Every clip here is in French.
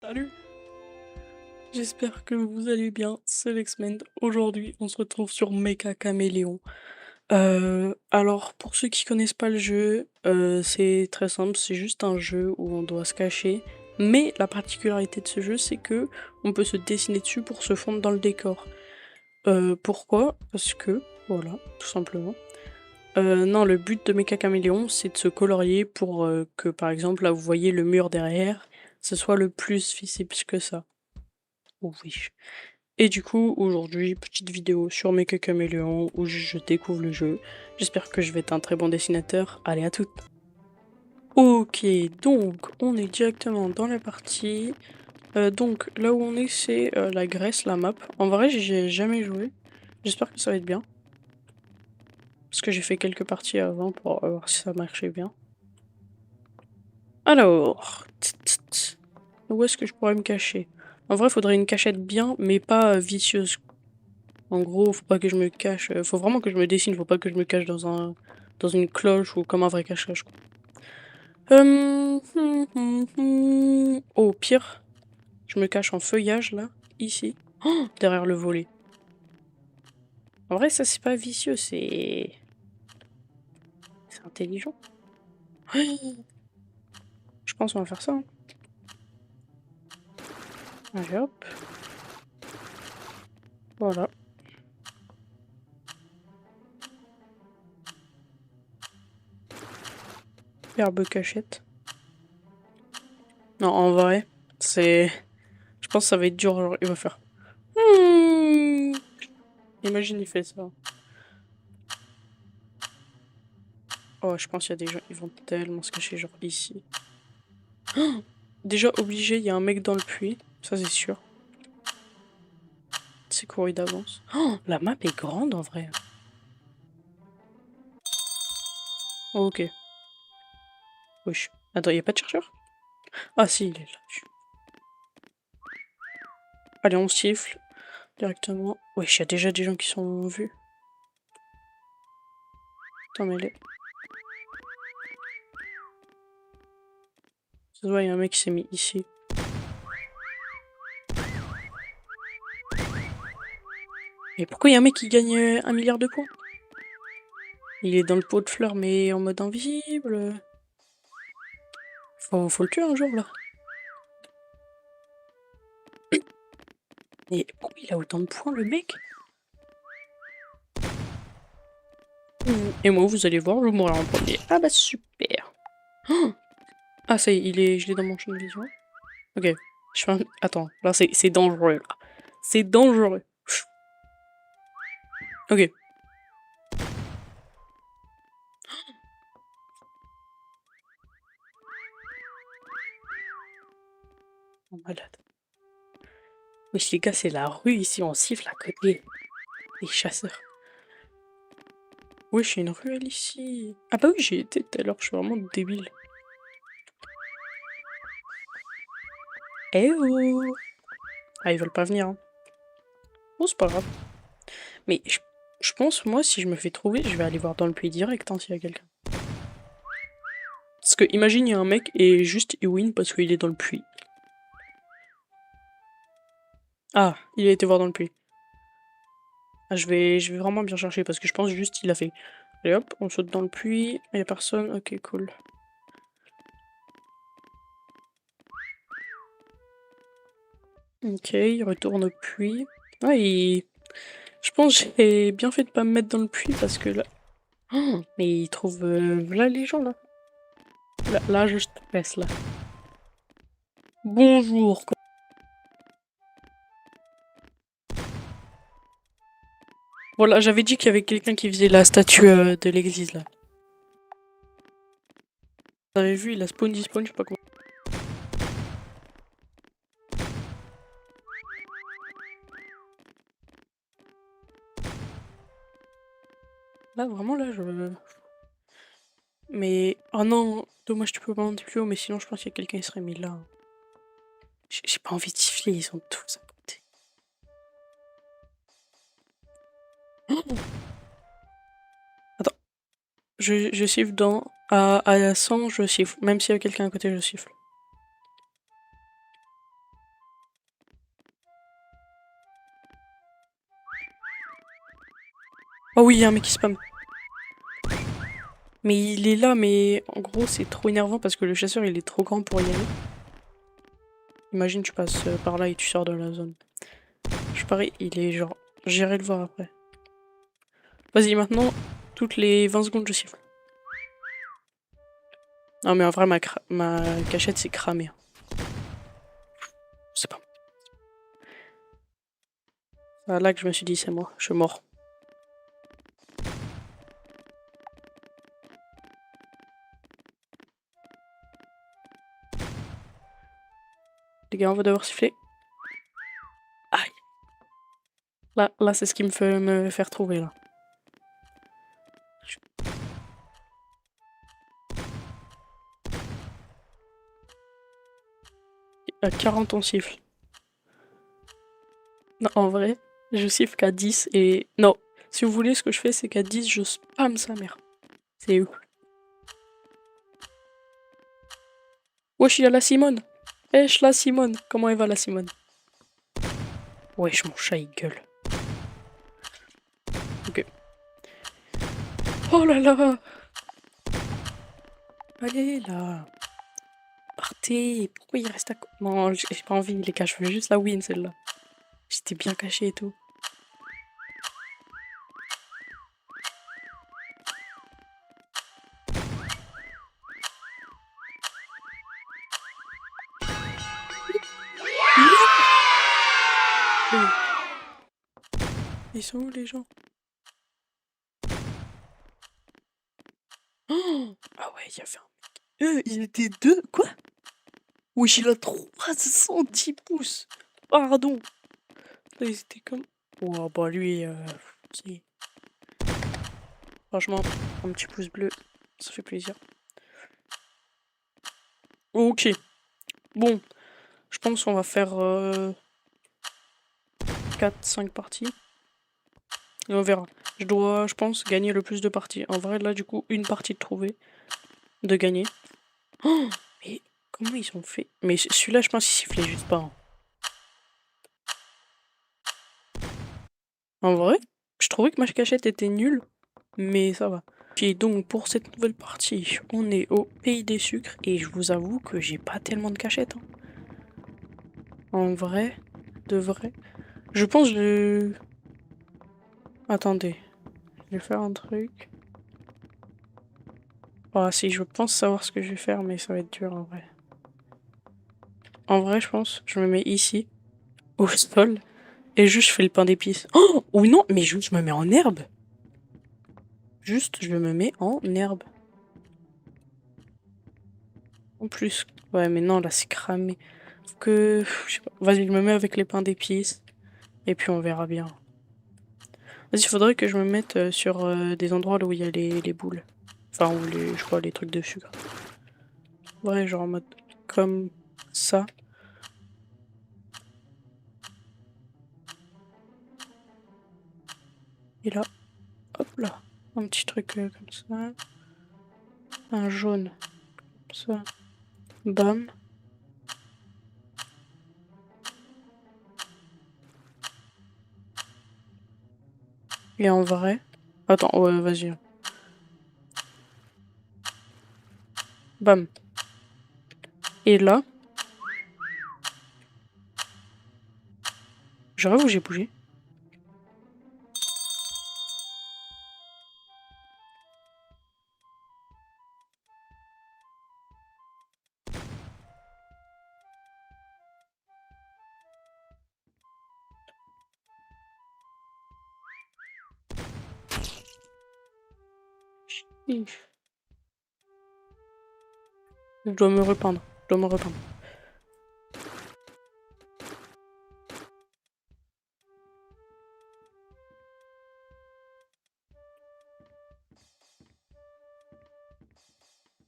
Salut, j'espère que vous allez bien, c'est Lexmend. Aujourd'hui, on se retrouve sur Mecha Caméléon. Alors, pour ceux qui connaissent pas le jeu, c'est très simple, c'est juste un jeu où on doit se cacher. Mais la particularité de ce jeu, c'est que on peut se dessiner dessus pour se fondre dans le décor. Pourquoi? Parce que, voilà, tout simplement. Non, le but de Mecha Caméléon, c'est de se colorier pour que, par exemple, là, vous voyez le mur derrière, ce soit le plus visible que ça. Oh oui. Et du coup, aujourd'hui, petite vidéo sur Mecha Caméléon où je découvre le jeu. J'espère que je vais être un très bon dessinateur. Allez, à toutes. Ok, donc on est directement dans la partie. Donc là où on est, c'est la Grèce, la map. En vrai, j'y ai jamais joué. J'espère que ça va être bien. Parce que j'ai fait quelques parties avant pour voir si ça marchait bien. Alors, où est-ce que je pourrais me cacher? En vrai, il faudrait une cachette bien, mais pas vicieuse. En gros, faut pas que je me cache. Faut vraiment que je me dessine, faut pas que je me cache dans une cloche ou comme un vrai cache-cache, quoi. Au pire, je me cache en feuillage là, ici. Oh, derrière le volet. En vrai, ça c'est pas vicieux, c'est intelligent. Je pense qu'on va faire ça, hein. Allez hop, voilà. Herbe cachette. Non, en vrai, c'est. Je pense que ça va être dur. Genre, il va faire. Imagine, il fait ça. Oh, je pense qu'il y a des gens, ils vont tellement se cacher, genre ici. Déjà obligé, il y a un mec dans le puits, ça c'est sûr. C'est couru d'avance. Oh, la map est grande en vrai. Oh, ok. Wesh. Attends, il a pas de chercheur? Ah si, il est là. Allez, on siffle directement. Wesh, il y a déjà des gens qui sont vus. Attends, mais ça se voit, il y a un mec qui s'est mis ici. Et pourquoi il y a un mec qui gagne 1 milliard de points? Il est dans le pot de fleurs, mais en mode invisible. Faut le tuer un jour, là. Et pourquoi il a autant de points, le mec? Et moi, vous allez voir, je mourrai en premier. Ah bah super. Oh, ah, ça y est, je l'ai dans mon champ de vision. Ok. Attends, là c'est dangereux, là. C'est dangereux. Ok. Oh, malade. Wesh les gars, c'est la rue ici, on siffle à côté. Les chasseurs. Wesh, il y a une ruelle ici. Ah bah oui, j'y étais tout à l'heure, je suis vraiment débile. Eh oh. Ah, ils veulent pas venir, hein. Bon, c'est pas grave. Mais je pense, moi, si je me fais trouver, je vais aller voir dans le puits direct, hein, s'il y a quelqu'un. Parce que imagine, il y a un mec et juste il win parce qu'il est dans le puits. Ah, il a été voir dans le puits. Ah, je vais vraiment bien chercher parce que je pense juste il a fait. Allez hop, on saute dans le puits. Il y a personne. Ok, cool. Ok, il retourne au puits. Ouais, je pense que j'ai bien fait de pas me mettre dans le puits parce que là. Oh, mais il trouve là les gens là. Là, je stresse là. Bonjour. Voilà, j'avais dit qu'il y avait quelqu'un qui faisait la statue de l'église là. Vous avez vu, il a spawn, despawn, je sais pas comment. Là, vraiment, là, je. Mais. Oh non, dommage, tu peux pas monter plus haut, mais sinon, je pense qu'il y a quelqu'un qui serait mis là. J'ai pas envie de siffler, ils sont tous à côté. Oh, attends, je siffle dans. À 100, je siffle. Même s'il y a quelqu'un à côté, je siffle. Oh oui, il y a un mec qui spam. Mais il est là, mais en gros, c'est trop énervant parce que le chasseur, il est trop grand pour y aller. Imagine, tu passes par là et tu sors de la zone. Je parie, il est genre... J'irai le voir après. Vas-y, maintenant, toutes les 20 secondes, je siffle. Non, mais en vrai, ma cachette, c'est cramé. C'est pas... C'est là que je me suis dit, c'est moi, je suis mort. Les gars, on va devoir siffler. Aïe. Là, c'est ce qui me fait me faire trouver, là. À 40, on siffle. Non, en vrai, je siffle qu'à 10 et... Non, si vous voulez, ce que je fais, c'est qu'à 10, je spam sa mère. C'est où? Wesh, il y a la Simone. Wesh, la Simone. Comment elle va, la Simone? Wesh, mon chat, il gueule. Ok. Oh là là! Allez, là. Partez. Pourquoi il reste à... Non, j'ai pas envie, les gars, je veux juste la win, celle-là. J'étais bien caché et tout. Oui. Ils sont où, les gens? Oh ah ouais, il y avait un... il était deux? Quoi? Wesh, il a 310 pouces. Pardon. Là, ils étaient comme... Oh, bah lui, si. Franchement, un petit pouce bleu, ça fait plaisir. Ok. Bon, je pense qu'on va faire 4-5 parties. Et on verra. Je dois, je pense, gagner le plus de parties. En vrai, là, du coup, une partie de trouver, de gagner. Oh, mais comment ils ont fait? Mais celui-là, je pense qu'il sifflait juste pas, hein. En vrai, je trouvais que ma cachette était nulle, mais ça va. Ok, donc pour cette nouvelle partie, on est au pays des sucres et je vous avoue que j'ai pas tellement de cachettes, hein. En vrai, de vrai. Je pense que je... Attendez, je vais faire un truc. Ah si, je pense savoir ce que je vais faire, mais ça va être dur en vrai. En vrai, je pense, je me mets ici, au sol, et juste je fais le pain d'épices. Oh ou non, mais juste je me mets en herbe. Juste, je me mets en herbe. En plus. Ouais, mais non, là c'est cramé. Faut que... Je sais pas. Vas-y, je me mets avec les pains d'épices, et puis on verra bien. Vas-y, il faudrait que je me mette sur des endroits là où il y a les boules. Enfin, où les, je sais pas, les trucs de sucre. Ouais, genre en mode comme ça. Et là, hop là. Un petit truc comme ça. Un jaune. Comme ça. Bam. Et en vrai. Attends, ouais, vas-y. Bam. Et là. Je rêve où j'ai bougé. Hi. Je dois me repeindre. Je dois me repeindre.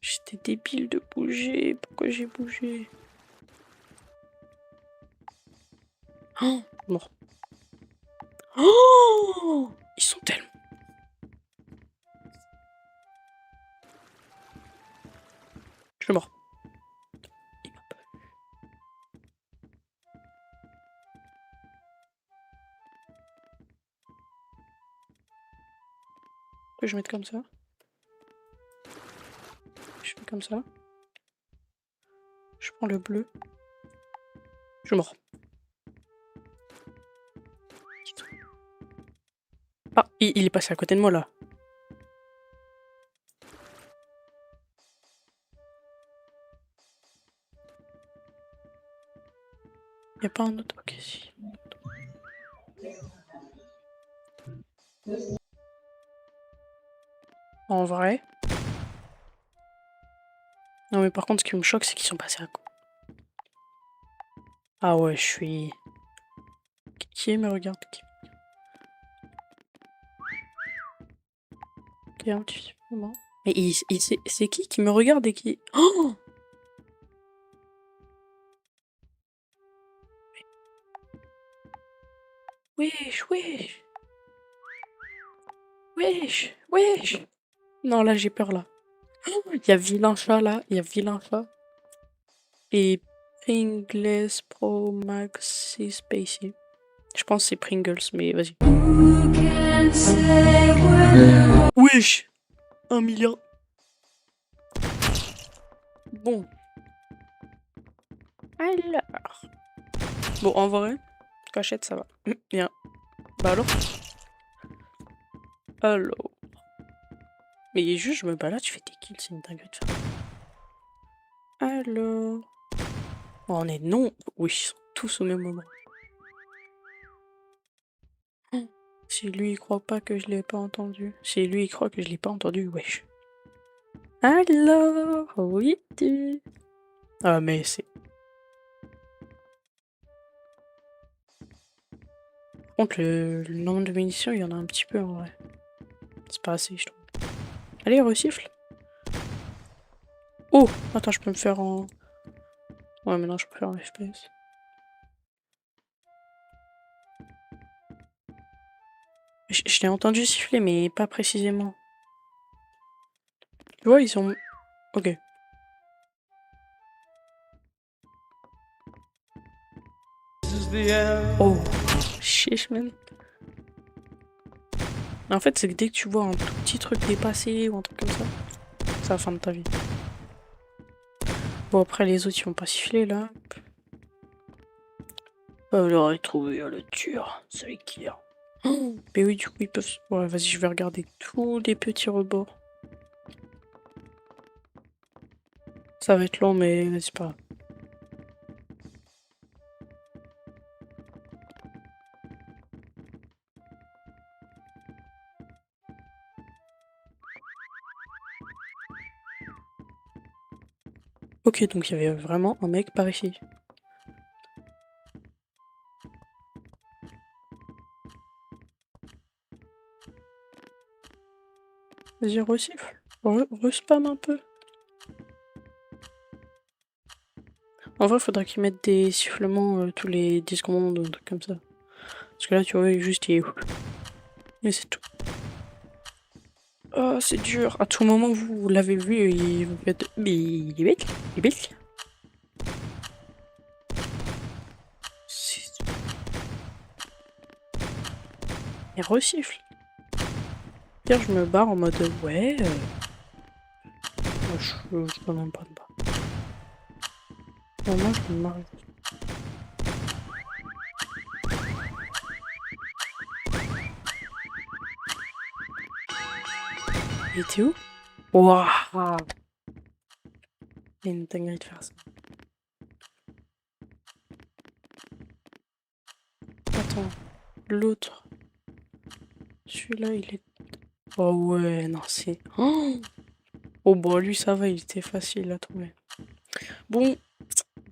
J'étais débile de bouger. Pourquoi j'ai bougé? Oh, mort. Oh, ils sont tellement... Je suis mort. Il m'a pas- Je vais mettre comme ça. Je fais comme ça. Je prends le bleu. Je suis mort. Ah, il est passé à côté de moi là. Y a pas un autre? Ok, si. En vrai. Non mais par contre, ce qui me choque, c'est qu'ils sont passés à côté. Ah ouais, je suis... Qui me regarde? Qui est un petit peu mort. Mais c'est qui me regarde et qui... Oh! Wesh, wesh! Wesh, wesh! Non, là, j'ai peur, là. Il y a vilain chat, là. Il y a vilain chat. Et Pringles Pro Maxi Spacey. Je pense que c'est Pringles, mais vas-y. Wesh! 1 milliard. Bon. Alors. Bon, en vrai, cachette, ça va. Bien. Bah alors? Alors. Mais juste, je me balade, je fais des kills, c'est une dinguerie de faire. Alors. Oh, on est non. Oui, ils sont tous au même moment. Si lui, il croit pas que je l'ai pas entendu. Si lui, il croit que je l'ai pas entendu, wesh. Alors, oui, tu. Ah, mais c'est. Par contre, le nombre de munitions, il y en a un petit peu en vrai. C'est pas assez, je trouve. Allez, resiffle. Oh! Attends, je peux me faire en. Ouais, mais non, je peux faire en FPS. Je l'ai entendu siffler, mais pas précisément. Tu vois, ils sont. Ok. Oh, chiche, man. En fait, c'est que dès que tu vois un tout petit truc dépasser ou un truc comme ça, c'est la fin de ta vie. Bon, après, les autres, ils vont pas siffler, là. Alors, il trouvé le tueur, celui qui a. Mais oui, du coup, ils peuvent... Ouais, vas-y, je vais regarder tous les petits rebords. Ça va être long, mais c'est pas grave. Ok, donc il y avait vraiment un mec par ici. Vas-y, resiffle. Respam un peu. En vrai, faudrait qu'ils mettent des sifflements tous les 10 secondes ou un truc comme ça. Parce que là, tu vois, juste il est... Et c'est tout. Oh, c'est dur. À tout moment, vous l'avez vu et vous faites... Mais il est bête. Il est bête. Il resiffle. Pierre, je me barre en mode... Ouais... je peux même pas me barrer. Moi, je me marre. Il était où? Waouh! C'est une dinguerie de faire ça. Attends. L'autre. Celui-là, il est... Oh ouais, non, c'est... Oh bon, lui, ça va, il était facile à trouver. Bon,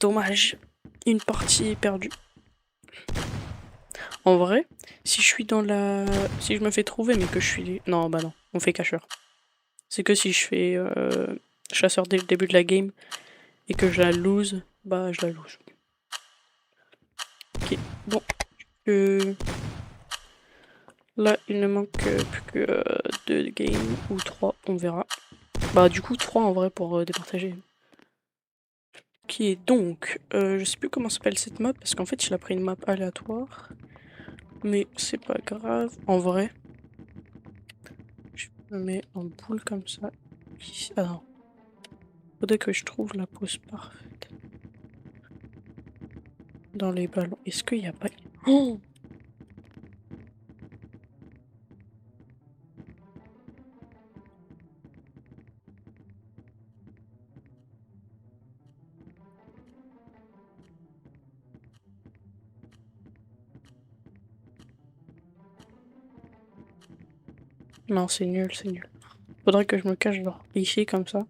dommage. Une partie perdue. En vrai, si je suis dans la... Si je me fais trouver, mais que je suis... Non, bah non, on fait cacheur. C'est que si je fais chasseur dès le début de la game et que je la lose, bah je la lose. Ok, bon. Là, il ne manque plus que 2 games ou 3, on verra. Bah du coup 3 en vrai pour départager. Ok, donc, je sais plus comment s'appelle cette map parce qu'en fait il a pris une map aléatoire. Mais c'est pas grave, en vrai. Je mets en boule comme ça. Ah non. Faudrait que je trouve la pose parfaite. Dans les ballons. Est-ce qu'il n'y a pas... Oh! Non, c'est nul, c'est nul. Faudrait que je me cache genre ici comme ça.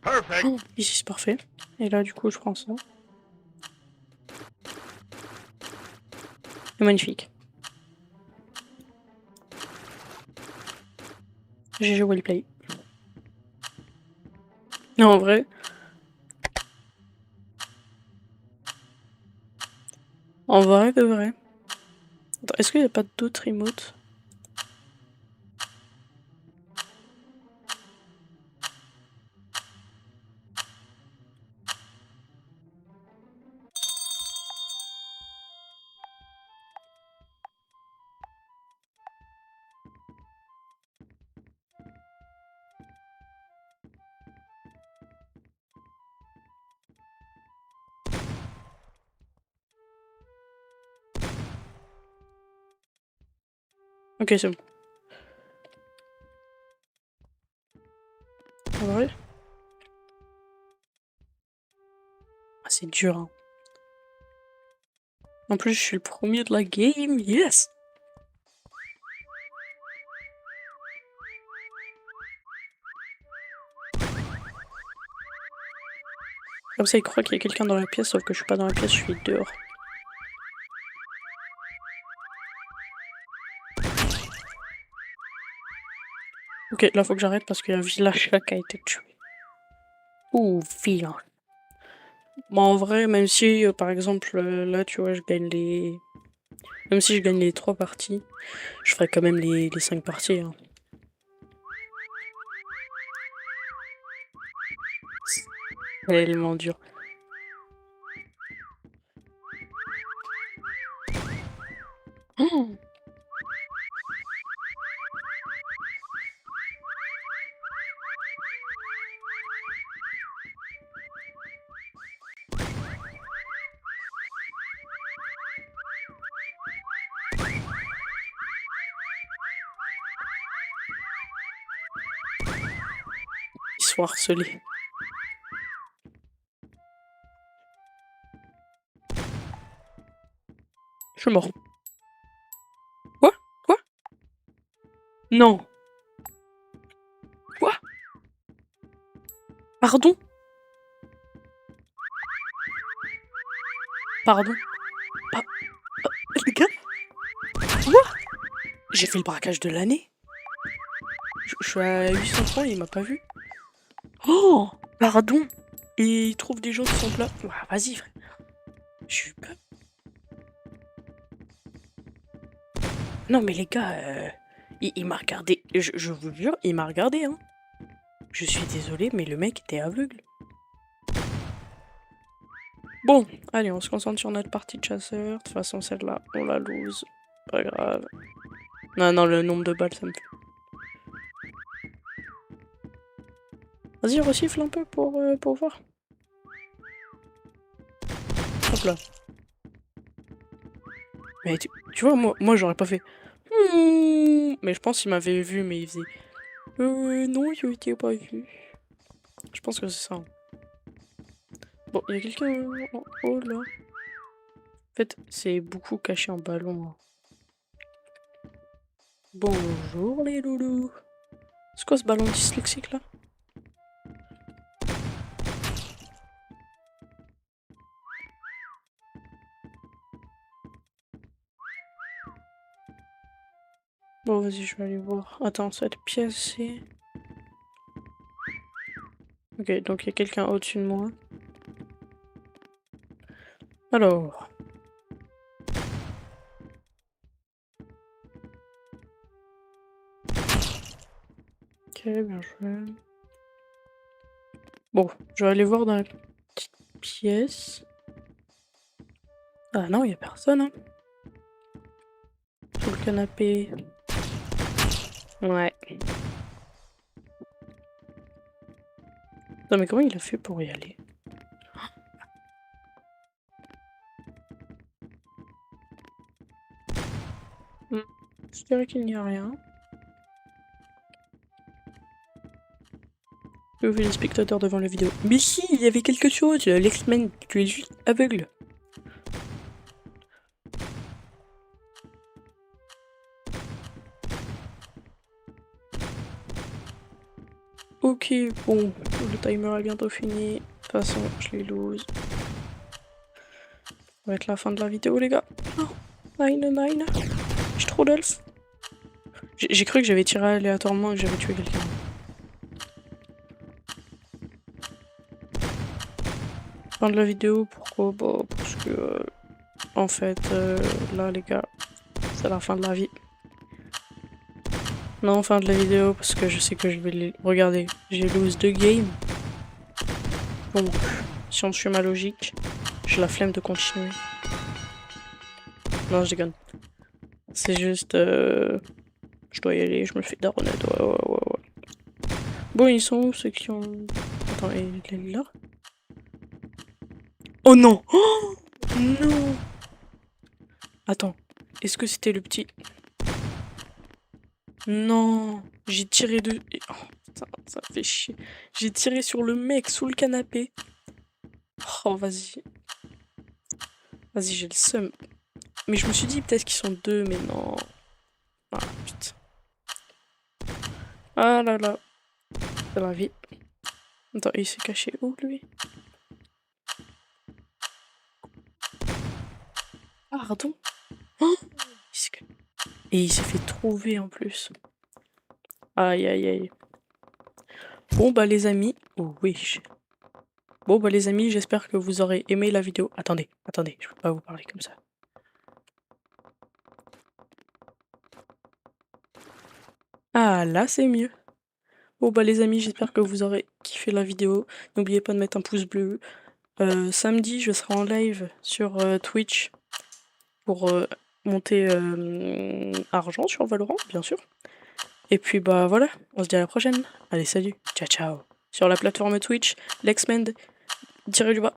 Perfect. Oh, ici c'est parfait. Et là du coup je prends ça. C'est magnifique. J'ai joué le play. Non, en vrai. En vrai de vrai. Attends, est-ce qu'il n'y a pas d'autres emotes? Ok, c'est bon. En vrai? Ah, c'est dur, hein. En plus, je suis le premier de la game. Yes! Comme ça, il croit qu'il y a quelqu'un dans la pièce, sauf que je suis pas dans la pièce, je suis dehors. Ok, là faut que j'arrête parce qu'il y a un village là qui a été tué. Ouh, vilain. Bon, en vrai, même si par exemple là, tu vois, je gagne les. Même si je gagne les 3 parties, je ferai quand même les 5 parties, hein. C'est tellement dur. Oh, ils sont harcelés. Je suis mort. Quoi? Quoi? Non. Quoi? Pardon? Pardon? Ah, les gars? Quoi? J'ai fait le braquage de l'année? Je suis à 800 points et il m'a pas vu. Oh! Pardon? Et il trouve des gens qui sont là. Ah, vas-y, frère. Je suis pas. Non, mais les gars, il m'a regardé. Je vous jure, il m'a regardé, hein. Je suis désolé, mais le mec était aveugle. Bon, allez, on se concentre sur notre partie de chasseur. De toute façon, celle-là, on la lose. Pas grave. Non, non, le nombre de balles, ça me fait. Vas-y, resiffle un peu pour voir. Hop là. Mais tu vois, moi j'aurais pas fait. Mais je pense qu'il m'avait vu, mais il faisait. Non, je t'ai pas vu. Je pense que c'est ça, hein. Bon, il y a quelqu'un en haut là. En fait, c'est beaucoup caché en ballon, hein. Bonjour les loulous. C'est quoi ce ballon dyslexique là? Bon, vas-y, je vais aller voir. Attends, cette pièce c'est. Ok, donc il y a quelqu'un au-dessus de moi. Alors. Ok, bien joué. Bon, je vais aller voir dans la petite pièce. Ah non, il y a personne, hein. Sous le canapé. Ouais. Non mais comment il a fait pour y aller? Je dirais qu'il n'y a rien. Je vu les spectateurs devant la vidéo. Mais si, il y avait quelque chose, l'X-Men, tu es juste aveugle. Ok, bon, le timer est bientôt fini. De toute façon, je les lose. Ça va être la fin de la vidéo, les gars. Non, nine. J'ai trop d'elfes. J'ai cru que j'avais tiré aléatoirement et que j'avais tué quelqu'un. Fin de la vidéo, pourquoi? Bah, parce que, en fait, là, les gars, c'est la fin de la vie. Non, fin de la vidéo, parce que je sais que je vais les... Regardez, j'ai lose 2 games. Donc, si on suit ma logique, j'ai la flemme de continuer. Non, je déconne. C'est juste... je dois y aller, je me fais daronnette, ouais. Bon, ils sont où ceux qui ont... Attends, il est là? Oh non! Oh non! Attends, est-ce que c'était le petit... Non! J'ai tiré de... Oh, putain, ça me fait chier. J'ai tiré sur le mec sous le canapé. Oh, vas-y. Vas-y, j'ai le seum. Mais je me suis dit peut-être qu'ils sont deux, mais non. Ah, putain. Ah là là. C'est la vie. Attends, il s'est caché où, lui? Pardon? Oh, et il s'est fait trouver en plus. Aïe. Bon bah les amis, oh oui. Bon bah les amis, j'espère que vous aurez aimé la vidéo. Attendez, je peux pas vous parler comme ça. Ah là c'est mieux. Bon bah les amis, j'espère que vous aurez kiffé la vidéo. N'oubliez pas de mettre un pouce bleu. Samedi, je serai en live sur Twitch pour monter argent sur Valorant, bien sûr. Et puis bah voilà, on se dit à la prochaine. Allez, salut, ciao. Sur la plateforme Twitch, l'X-Men, tirez du bas.